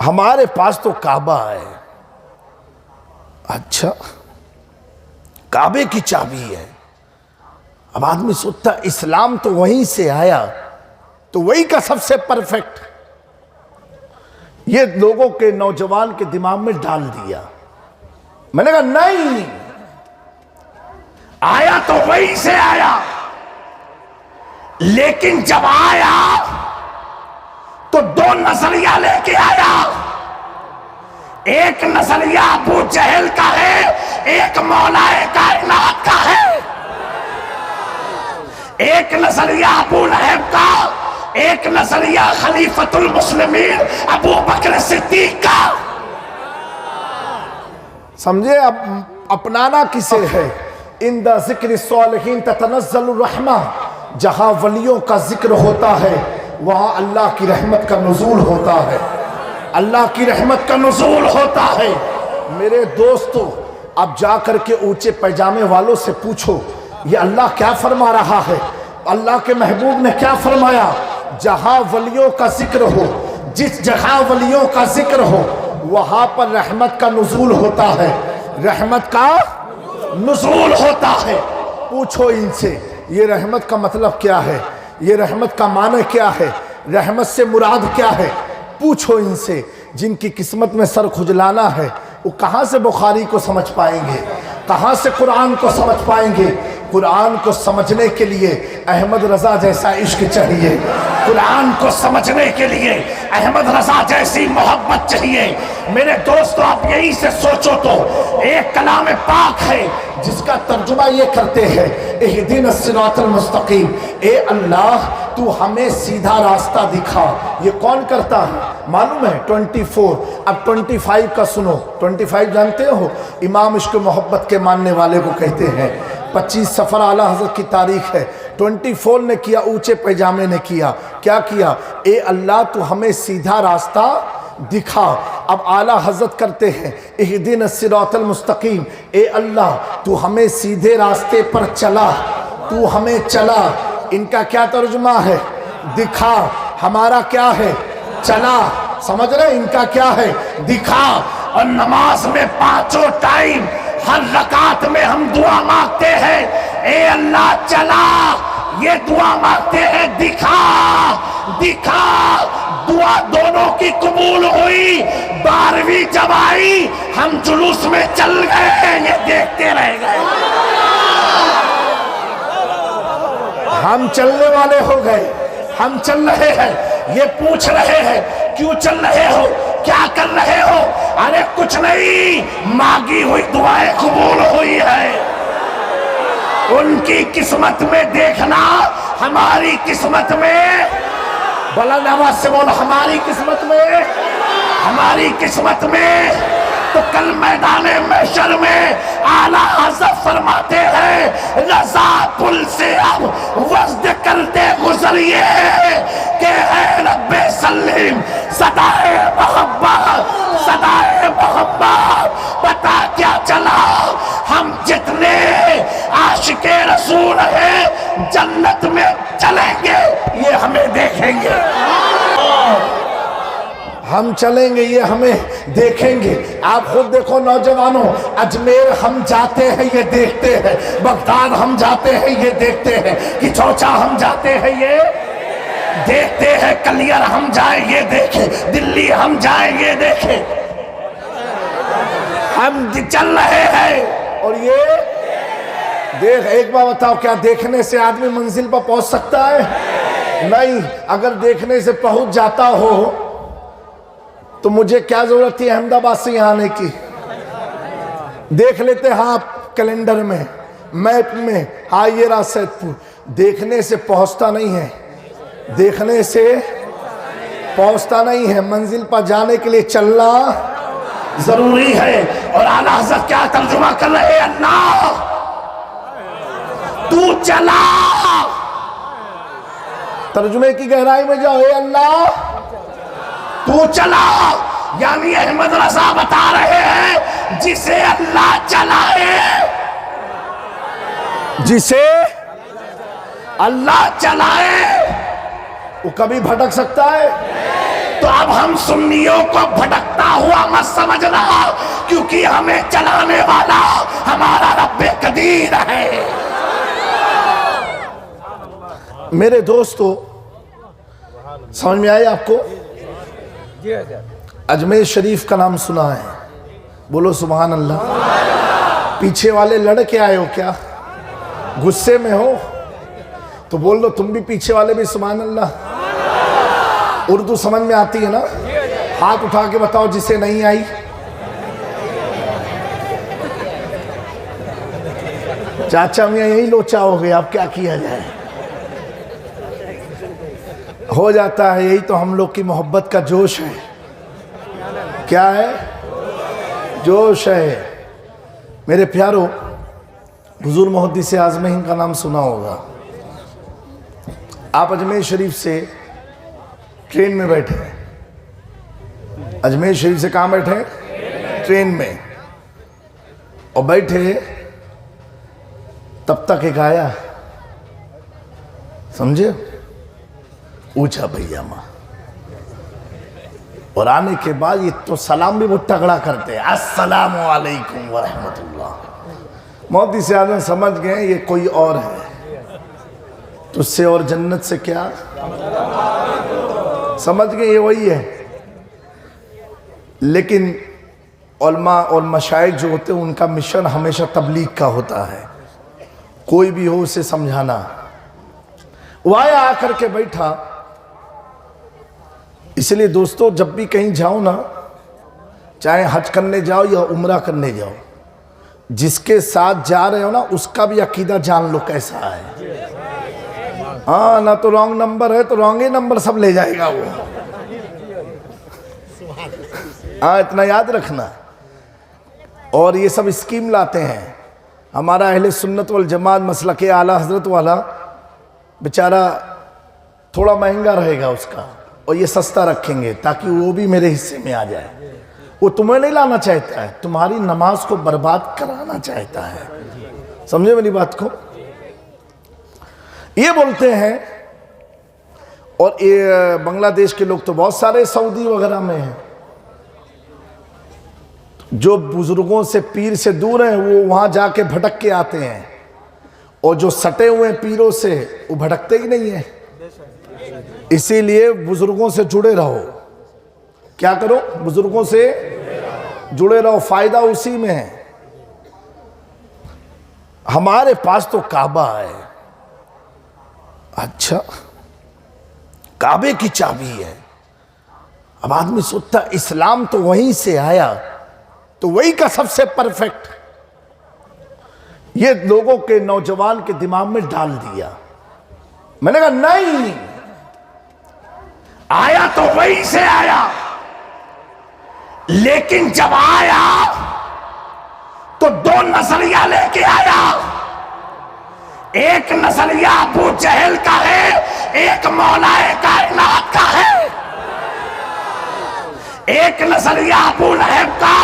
हमारे पास तो काबा है। अच्छा, काबे की चाबी है। अब आदमी सोचता इस्लाम तो वहीं से आया, तो वही का सबसे परफेक्ट, ये लोगों के नौजवान के दिमाग में डाल दिया। मैंने कहा नहीं, आया तो वहीं से आया, लेकिन जब आया तो दो नजरिया लेके आया। एक नजरिया अबू जहल का है, एक मौलाए कायनात का है। एक नजरिया अबू लहब का, एक नजरिया खलीफतुल मुस्लिमीन अबू बकर सिद्दीक का। समझे? अब अपनाना किसे है? इंदा जिक्र सालिहीन ततनज़्ज़लुर रहमा, जहां वलियों का जिक्र होता है वहां अल्लाह की रहमत का नुज़ूल होता है। अल्लाह की रहमत का नुज़ूल होता है। मेरे दोस्तों, अब जाकर के ऊंचे पैजामे वालों से पूछो ये अल्लाह क्या फरमा रहा है। अल्लाह के महबूब ने क्या फरमाया? जहां वलियों का जिक्र हो, जिस जगह वलियों का जिक्र हो, वहां पर रहमत का नुज़ूल होता है। रहमत का नुज़ूल होता है। पूछो इनसे ये रहमत का मतलब क्या है, ये रहमत का माने क्या है, रहमत से मुराद क्या है। पूछो इनसे। जिनकी किस्मत में सर खुजलाना है वो कहाँ से बुखारी को समझ पाएंगे, कहाँ से कुरान को समझ पाएंगे। कुरान को समझने के लिए अहमद रजा जैसा इश्क चाहिए। कुरान को समझने के लिए अहमद रजा जैसी मोहब्बत चाहिए। मेरे दोस्तों, आप यही से सोचो तो एक कलाम पाक है जिसका तर्जुमा ये करते हैं, इहदिनस सिरातल मुस्तकीम, ए अल्लाह तू हमें सीधा रास्ता दिखा। ये कौन करता है मालूम है? 24। अब 25 का सुनो। 25 जानते हो? इमाम इश्क मोहब्बत के मानने वाले को कहते हैं। 25 सफ़र आला हज़रत की तारीख है। 24 ने किया, ऊंचे पैजामे ने किया। क्या किया? ए अल्लाह तू हमें सीधा रास्ता दिखा। अब आला हज़रत करते हैं, इहदिनस सिरातल मुस्तकीम, ए अल्लाह तू हमें सीधे रास्ते पर चला, तू हमें चला। इनका क्या तर्जुमा है? दिखा। हमारा क्या है? चला। समझ रहे? इनका क्या है? दिखा। और नमाज में पांचों टाइम हर रकात में हम दुआ मांगते हैं, ए अल्लाह चला। ये दुआ मांगते हैं दिखा, दिखा। दुआ दोनों की कबूल हुई। 12वीं जब आई हम जुलूस में चल गए, ये देखते रह गए। हम चलने वाले हो गए। हम चल रहे हैं। ये पूछ रहे हैं क्यों चल रहे हो, क्या कर रहे हो? अरे कुछ नहीं, मांगी हुई दुआएं कबूल हुई है। उनकी किस्मत में देखना, हमारी किस्मत में, बुलंद आवाज से बोलो, हमारी किस्मत में, हमारी किस्मत में। तो कल मैदाने महशर में आला हज़रत फरमाते हैं, रज़ा पुल से अब वज़्द करते गुजरिए के है रब्बे सल्लीम, सदाए मोहब्बत, सदाए मोहब्बत। पता क्या चला? हम जितने आशिके रसूल हैं जन्नत में चलेंगे, ये हमें देखेंगे। हम चलेंगे, ये हमें देखेंगे। आप खुद देखो नौजवानों, अजमेर हम जाते हैं ये देखते हैं, बगदाद हम जाते हैं ये देखते हैं, कि चौचा हम जाते हैं ये देखते हैं, कलियर हम जाए ये देखें, दिल्ली हम जाए ये देखें। हम चल रहे हैं और ये देख। एक बार बताओ, क्या देखने से आदमी मंजिल पर पहुंच सकता है? नहीं। अगर देखने से पहुंच जाता हो तो मुझे क्या जरूरत थी अहमदाबाद से यहाँ आने की? देख लेते हैं आप कैलेंडर में, मैप में, हाँ ये रहा सैदपुर। देखने से पहुंचता नहीं है, देखने से पहुंचता नहीं है। मंजिल पर जाने के लिए चलना जरूरी है। और आला हज़रत क्या तर्जुमा कर रहे हैं? अल्लाह तू चला। तर्जुमे की गहराई में जाओ, हे अल्लाह तू चला। यानी अहमद रजा बता रहे हैं, जिसे अल्लाह चलाए, जिसे अल्लाह चलाए वो कभी भटक सकता है? तो अब हम सुन्नियों को भटकता हुआ मत समझना, क्योंकि हमें चलाने वाला हमारा रब्बे कदीर है। मेरे दोस्तों, समझ में आया आपको? अजमेर शरीफ का नाम सुना है? बोलो सुभान अल्लाह। पीछे वाले लड़ के आए हो क्या? गुस्से में हो तो बोल दो तुम भी, पीछे वाले भी सुभान अल्लाह। उर्दू समझ में आती है ना? हाथ उठा के बताओ जिसे नहीं आई। चाचा मियाँ यही लोचा हो गया, अब क्या किया जाए? हो जाता है, यही तो हम लोग की मोहब्बत का जोश है। क्या है? जोश है। मेरे प्यारो, हुजूर मुहद्दिस आज़मीन का नाम सुना होगा। आप अजमेर शरीफ से ट्रेन में बैठे हैं। अजमेर शरीफ से कहाँ बैठे? ट्रेन में। और बैठे तब तक एक आया, समझे, ऊंचा भैया माँ, और आने के बाद ये तो सलाम भी बहुत तगड़ा करते हैं, अस्सलामु अलैकुम व रहमतुल्लाह। मोदी से आदमी समझ गए ये कोई और है, तुझसे और जन्नत से क्या, समझ गए ये वही है। लेकिन उलमा और मशाइख जो होते हैं उनका मिशन हमेशा तबलीग का होता है, कोई भी हो उसे समझाना। वो आया, आकर के बैठा। इसलिए दोस्तों, जब भी कहीं जाओ ना, चाहे हज करने जाओ या उम्रा करने जाओ, जिसके साथ जा रहे हो ना उसका भी अकीदा जान लो कैसा है। हाँ, ना तो रॉन्ग नंबर है तो रॉन्ग ही नंबर सब ले जाएगा वो। हाँ, इतना याद रखना। और ये सब स्कीम लाते हैं। हमारा अहले सुन्नत वल जमात मसलके आला हजरत वाला बेचारा थोड़ा महंगा रहेगा उसका, और ये सस्ता रखेंगे ताकि वो भी मेरे हिस्से में आ जाए। वो तुम्हें नहीं लाना चाहता है, तुम्हारी नमाज को बर्बाद कराना चाहता है। समझे मेरी बात को? ये बोलते हैं। और ये बांग्लादेश के लोग तो बहुत सारे सऊदी वगैरह में हैं, जो बुजुर्गों से पीर से दूर हैं वो वहां जाके भटक के आते हैं, और जो सटे हुए पीरों से वो भटकते ही नहीं है। इसीलिए बुजुर्गों से जुड़े रहो। क्या करो? बुजुर्गों से जुड़े रहो, फायदा उसी में है। हमारे पास तो काबा है। अच्छा, काबे की चाबी है। अब आदमी सोचता इस्लाम तो वहीं से आया, तो वही का सबसे परफेक्ट। ये लोगों के नौजवान के दिमाग में डाल दिया। मैंने कहा नहीं, आया तो वहीं से आया, लेकिन जब आया तो दो नजरिया लेके आया। एक नजरिया अबू जहल का है, एक मौलाए कायनात का है। एक नजरिया अबू लहब का,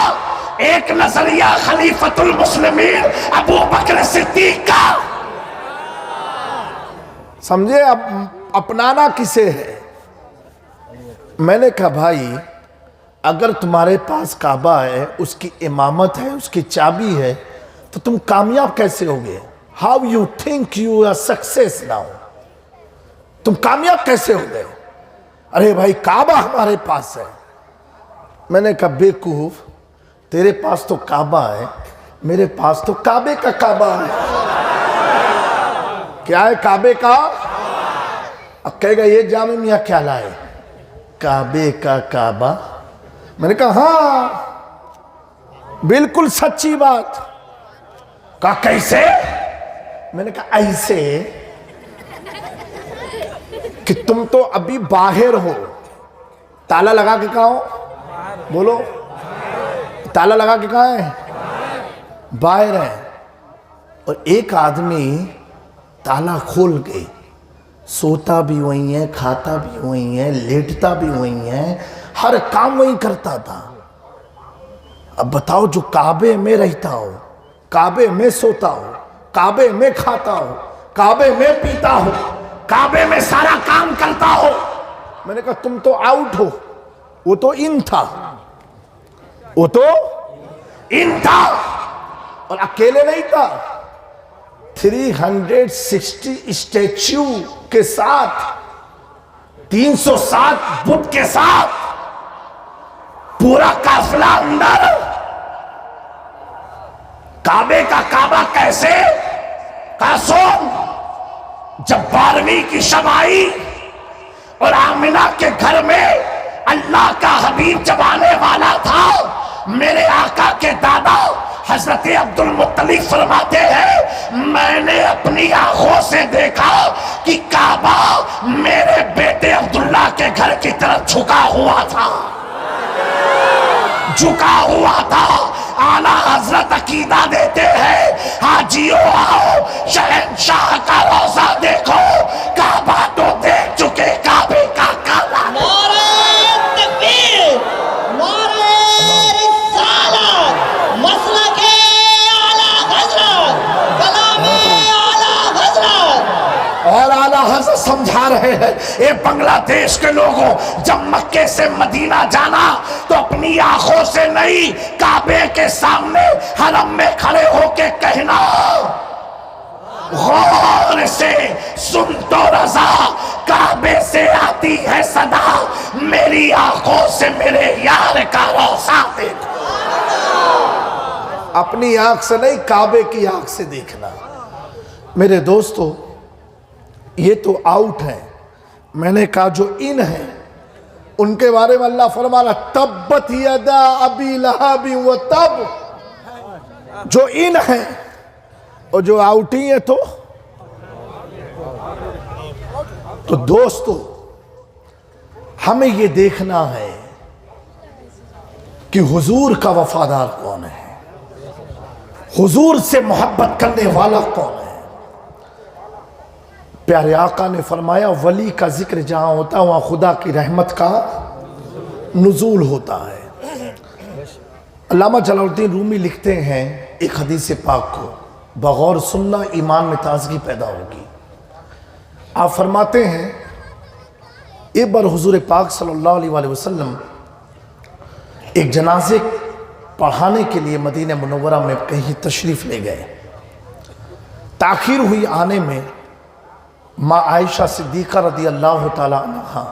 एक नजरिया खलीफतुल मुस्लिमीन अबू बकर सिद्दीक का। समझे? अब अपनाना किसे है? मैंने कहा भाई, अगर तुम्हारे पास काबा है, उसकी इमामत है, उसकी चाबी है, तो तुम कामयाब कैसे होगे? How you think you are success now? तुम कामयाब कैसे हो गए? अरे भाई, काबा हमारे पास है। मैंने कहा बेवकूफ, तेरे पास तो काबा है, मेरे पास तो काबे का काबा है। क्या है काबे का? अब कहेगा ये जामे मियाँ क्या लाए? काबे का काबा। मैंने कहा हाँ, बिल्कुल सच्ची बात। कहा कैसे? मैंने कहा ऐसे कि तुम तो अभी बाहर हो, ताला लगा के कहा हो? बोलो, ताला लगा के कहा है? बाहर है। और एक आदमी ताला खोल के सोता भी वही है, खाता भी वही है, लेटता भी वही है, हर काम वही करता था। अब बताओ, जो काबे में रहता हो, काबे में सोता हो, काबे में खाता हो, काबे में पीता हो, काबे में सारा काम करता हो, मैंने कहा तुम तो आउट हो, वो तो इन था, वो तो इन था, और अकेले नहीं था, 360 स्टैच्यू के साथ, 307 बुत के साथ पूरा काफिला अंदर। काबे का काबा कैसे? कासोम जब 12वीं की शब आई और आमिना के घर में अल्लाह का हबीब जब आने वाला था, मेरे आका के दादा हजरत अब्दुल मुत्तलिब फरमाते हैं, मैंने अपनी आंखों से देखा कि काबा मेरे बेटे अब्दुल्ला के घर की तरफ झुका हुआ था, झुका हुआ था। आला हजरत अकीदा देते हैं, हाजियों आओ शहंशाह का रोजा देखो, काबा तो देख चुके, काबे का काला। नारे तकबीर, नारे रिसालत, मसलके आला हजरत, कलामे आला हजरत। और आला हजरत समझा रहे हैं, ये बांग्लादेश के लोगों, जब मक्के से मदीना जाना तो अपनी आंखों से नहीं, काबे के सामने हरम में खड़े होके कहना, गौर से सुन तो रजा, काबे से आती है सदा, मेरी आंखों से मेरे यार का रोजा देखो। अपनी आंख से नहीं, काबे की आंख से देखना। मेरे दोस्तों, ये तो आउट है। मैंने कहा जो इन है उनके बारे में अल्लाह फरमा रहा, तब्बत यदा अबी लहब व तब। जो इन है और जो आउटी है तो दोस्तों, हमें ये देखना है कि हुजूर का वफादार कौन है, हुजूर से मोहब्बत करने वाला कौन है। प्यारे आका ने फरमाया, वली का जिक्र जहां होता है वहां खुदा की रहमत का नुज़ूल होता है। अल्लामा जलालुद्दीन रूमी लिखते हैं एक हदीस पाक को, बगौर सुनना ईमान में ताजगी पैदा होगी। आप फरमाते हैं, एक बार हुजूर पाक सल्लल्लाहु अलैहि वसल्लम एक जनाजे पढ़ाने के लिए मदीना मुनव्वरा में कहीं तशरीफ़ ले गए। ताखीर हुई आने में। माँ आयशा सिद्दीक़ा रदी अल्लाह ताला अन्हा,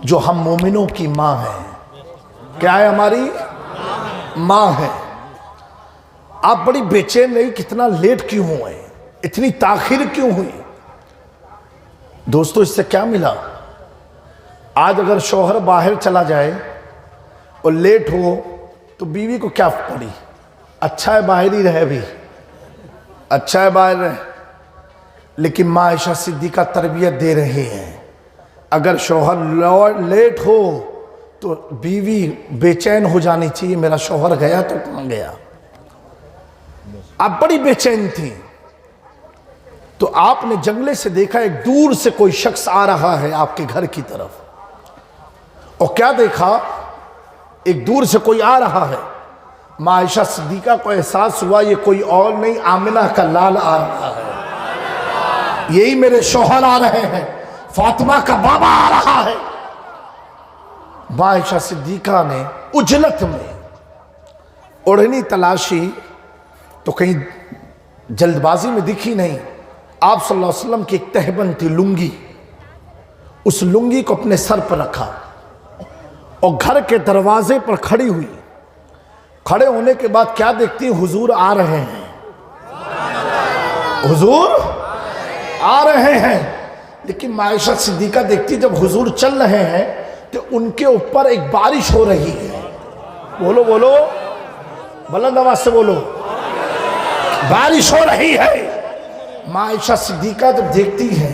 जो हम मोमिनों की माँ है, क्या है, हमारी माँ है। आप बड़ी बेचैन रही, कितना लेट क्यों हुए, इतनी ताखीर क्यों हुई। दोस्तों, इससे क्या मिला? आज अगर शौहर बाहर चला जाए और लेट हो तो बीवी को क्या पड़ी, अच्छा है बाहर ही रहे, भी अच्छा है बाहर रहे। लेकिन माँ आयशा सिद्दीक़ा तरबियत दे रही हैं, अगर शौहर लेट हो तो बीवी बेचैन हो जानी चाहिए, मेरा शौहर गया तो कहाँ गया। आप बड़ी बेचैन थी, तो आपने जंगले से देखा एक दूर से कोई शख्स आ रहा है आपके घर की तरफ, और क्या देखा, एक दूर से कोई आ रहा है। माँ आयशा सिद्दीक़ा को एहसास हुआ ये कोई और नहीं, आमिना का लाल आ रहा है, यही मेरे शौहर आ रहे हैं, फातिमा का बाबा आ रहा है। माँ आयशा सिद्दीक़ा ने उजलत में ओढ़नी तलाशी तो कहीं जल्दबाजी में दिखी नहीं। आप सल्लल्लाहु अलैहि वसल्लम की एक तहबंद थी, लुंगी, उस लुंगी को अपने सर पर रखा और घर के दरवाजे पर खड़ी हुई। खड़े होने के बाद क्या देखती, हुजूर आ रहे हैं, हुजूर आ रहे हैं। लेकिन माँ आयशा सिद्दीक़ा देखती, जब हुजूर चल रहे हैं तो उनके ऊपर एक बारिश हो रही है। बोलो बोलो, बुलंद आवाज से बोलो, बारिश हो रही है। माँ आयशा सिद्दीक़ा जब देखती है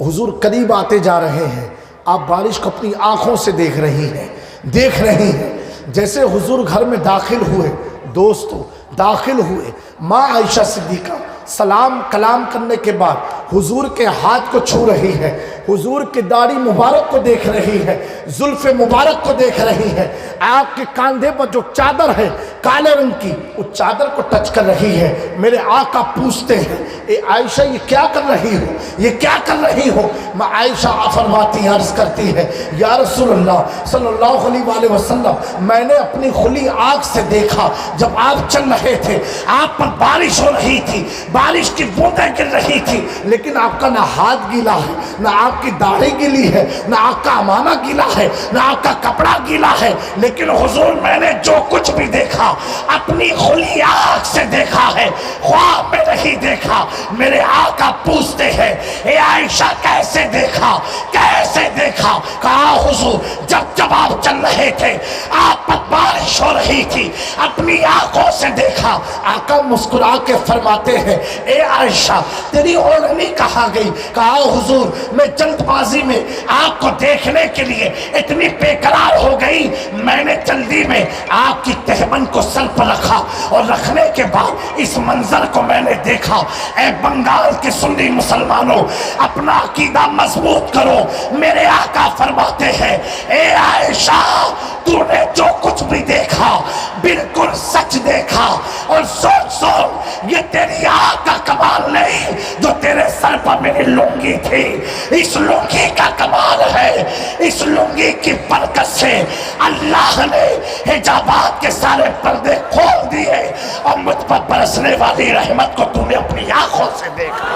हुजूर करीब आते जा रहे हैं, आप बारिश को अपनी आंखों से देख रही हैं, देख रही हैं। जैसे हुजूर घर में दाखिल हुए, दोस्तों दाखिल हुए, माँ आयशा सिद्दीक़ा सलाम कलाम करने के बाद हुजूर के हाथ को छू रही है। हुजूर की दाढ़ी मुबारक को देख रही है, जुल्फ़े मुबारक को देख रही है, आपके कंधे पर जो चादर है काले रंग की, उस चादर को टच कर रही है। मेरे आका पूछते हैं, ए आयशा ये क्या कर रही हो, ये क्या कर रही हो? मैं आयशा फरमाती अर्ज करती है, या रसूलल्लाह सल्लल्लाहु अलैहि वसल्लम, मैंने अपनी खुली आँख से देखा जब आप चल रहे थे, आप पर बारिश हो रही थी, बारिश की बूंदें गिर रही थी, लेकिन आपका ना हाथ गीला है, ना आपकी दाढ़ी गीली है, ना आपका अमामा गीला है, ना आपका कपड़ा गीला है, लेकिन हुजूर मैंने जो कुछ भी देखा अपनी खुली आँख से देखा है, ख्वाब में नहीं देखा। मेरे आका पूछते हैं, ए आयशा कैसे देखा, कैसे देखा? कहा हुजूर जब जब आप चल रहे थे, आप पर बारिश हो रही थी, अपनी आंखों से देखा। आका मुस्कुरा के फरमाते हैं, ए आयशा तेरी ओढ़नी कहाँ गई? कहा हुजूर मैं जल्दबाजी में आपको देखने के लिए इतनी बेकरार हो गई, मैंने जल्दी में आपकी तहबंद को सर पर रखा और रखने के बाद इस मंजर को मैंने देखा। ए बंगाल के सुन्नी मुसलमानों, अपना अकीदा मजबूत करो। मेरे आका फरमाते हैं, ए आयशा तूने जो कुछ भी देखा बिल्कुल सच देखा, और सोच ये तेरी आँख का कमाल नहीं जो तेरे सर पर मेरी लुंगी थी, इस लुंगी का कमाल है। इस लुंगी की बरकत से अल्लाह ने हिजाबात के सारे पर्दे खोल दिए और मुझ पर बरसने वाली रहमत को तूने अपनी आंखों से देखा।